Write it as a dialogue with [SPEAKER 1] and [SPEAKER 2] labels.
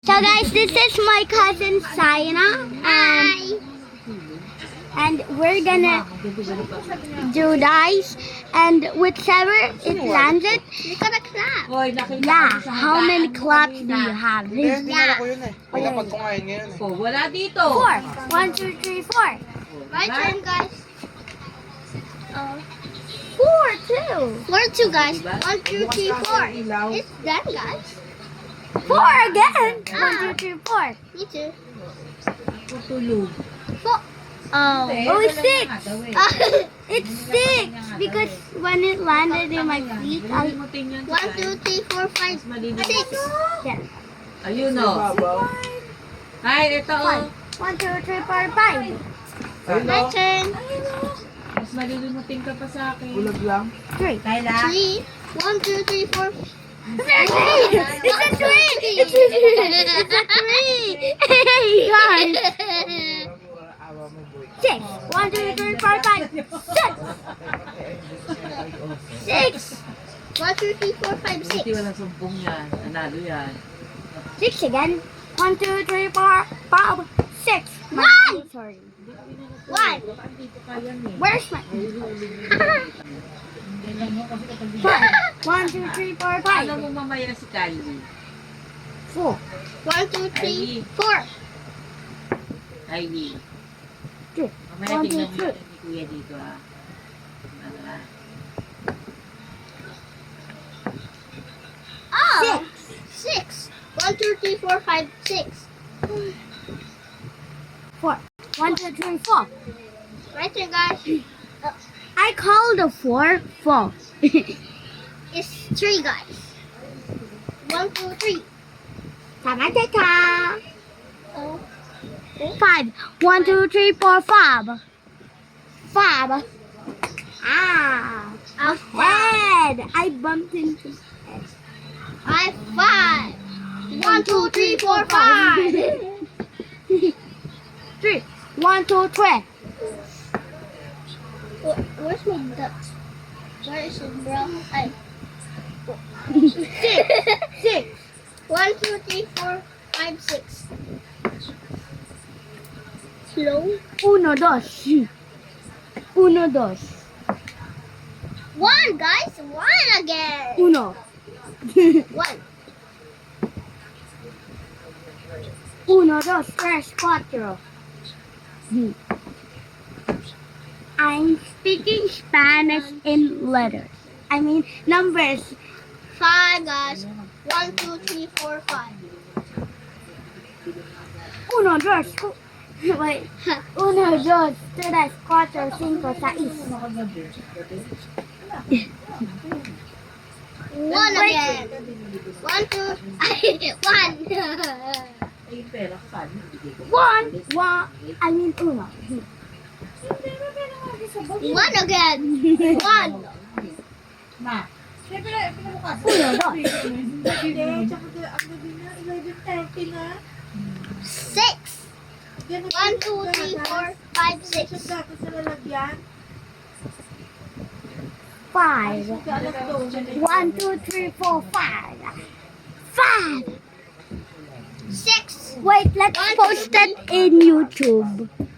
[SPEAKER 1] So guys, this is my cousin Sayana, and we're gonna do dice, and whichever it landed,
[SPEAKER 2] You gotta clap.
[SPEAKER 3] Hoy, nakita
[SPEAKER 1] yeah.
[SPEAKER 3] ko sa
[SPEAKER 1] How many
[SPEAKER 3] handaan mo
[SPEAKER 1] claps do
[SPEAKER 3] kanina.
[SPEAKER 1] you have?
[SPEAKER 4] Hindi, hindi na ako yun eh. Pagkapag ko ngayon ngayon eh.
[SPEAKER 3] Oh, wala dito.
[SPEAKER 1] 4. 1, 2, 3, 4.
[SPEAKER 2] My
[SPEAKER 3] Diba?
[SPEAKER 2] turn, guys.
[SPEAKER 1] 4 too.
[SPEAKER 2] 4, 2, guys.
[SPEAKER 3] Diba?
[SPEAKER 2] 1, 2, 3, 4. It's done, guys.
[SPEAKER 1] 4 again. 1, 2, 3, 4.
[SPEAKER 2] Me too.
[SPEAKER 3] Tutulog.
[SPEAKER 2] 4. Oh.
[SPEAKER 1] Oh, it's 6.
[SPEAKER 2] Uh,
[SPEAKER 1] It's 6 because when it landed in my feet, I
[SPEAKER 2] 1, 2, 3, 4, 5, 6.
[SPEAKER 1] yeah.
[SPEAKER 3] Ayun o. Ay, ito o.
[SPEAKER 1] 1, 2, 3, 4, 5.
[SPEAKER 2] My turn.
[SPEAKER 3] Mas malilimutin ka pa sa akin.
[SPEAKER 4] Bulag lang.
[SPEAKER 1] 3.
[SPEAKER 2] 3. 1, 2, 3, 4.
[SPEAKER 1] It's a 3. It's a 3. Hey guys. 6. 1, 2, 3, 4, 5. 6. 6.
[SPEAKER 2] 1, 2, 3, 4, 5,
[SPEAKER 3] Buti
[SPEAKER 2] 6.
[SPEAKER 3] walang sumpong yan. Nanalo yan.
[SPEAKER 1] 6 again. 1, 2, 3, 4, 5, 6.
[SPEAKER 2] 1.
[SPEAKER 1] Sorry.
[SPEAKER 2] 1.
[SPEAKER 3] Dito ka yan eh.
[SPEAKER 1] Where's my 1, 2, 3, 4,
[SPEAKER 3] Paano
[SPEAKER 1] 5.
[SPEAKER 3] mo mamaya si Kylie?
[SPEAKER 1] 4.
[SPEAKER 2] 1, 2, 3, 4.
[SPEAKER 3] Kylie.
[SPEAKER 1] 2.
[SPEAKER 3] Mamaya
[SPEAKER 1] 1, 2,
[SPEAKER 3] tingnan mo
[SPEAKER 1] 3.
[SPEAKER 3] ni Kuya dito ah. Ano ah?
[SPEAKER 2] Oh. 6. 1, 2, 3, 4, 5, 6.
[SPEAKER 1] 4. 1, 2, 3, 4.
[SPEAKER 2] My turn, guys.
[SPEAKER 1] I call the 4 4.
[SPEAKER 2] It's 3, guys. 1, 2, 3.
[SPEAKER 1] Ta-ta-ta-ta.
[SPEAKER 2] Oh.
[SPEAKER 1] 5. 1, 2, 3, 4, 5. 5. Ah.
[SPEAKER 2] I'm 5.
[SPEAKER 1] Head. I bumped into head.
[SPEAKER 2] I'm 5. 1, 2, 3, 4, 5.
[SPEAKER 1] 3. 1, 2, 3.
[SPEAKER 2] Where's my duck? Where is it, bro?
[SPEAKER 1] 6.
[SPEAKER 2] 1, 2, 3, 4, 5, 6. Slow.
[SPEAKER 1] 1, 2. 1, 2.
[SPEAKER 2] 1, guys. 1 again.
[SPEAKER 1] 1.
[SPEAKER 2] 1.
[SPEAKER 1] 1, 2, 3, 4. I'm speaking Spanish in letters. I mean numbers.
[SPEAKER 2] 5, guys. 1, 2, 3, 4, 5.
[SPEAKER 1] 1, 2, wait. 1, 2, 3, 4, 5, 6.
[SPEAKER 2] 1 again. 1, 2, 1.
[SPEAKER 3] Ay, pera ka.
[SPEAKER 1] 1. I mean 1.
[SPEAKER 2] 1 again. 1.
[SPEAKER 3] Ma. Siyempre, pinamukas.
[SPEAKER 1] 1, 2.
[SPEAKER 3] Hindi, tsaka ang gabi na, 11:30 na.
[SPEAKER 2] 6. 1, 2, 3, 4, 5, 6.
[SPEAKER 3] Sa sa lalagyan.
[SPEAKER 1] 5.
[SPEAKER 3] Alas 12.
[SPEAKER 1] 1, 2, 3, 4, 5. 5.
[SPEAKER 2] 6.
[SPEAKER 1] Wait, let's post it in YouTube.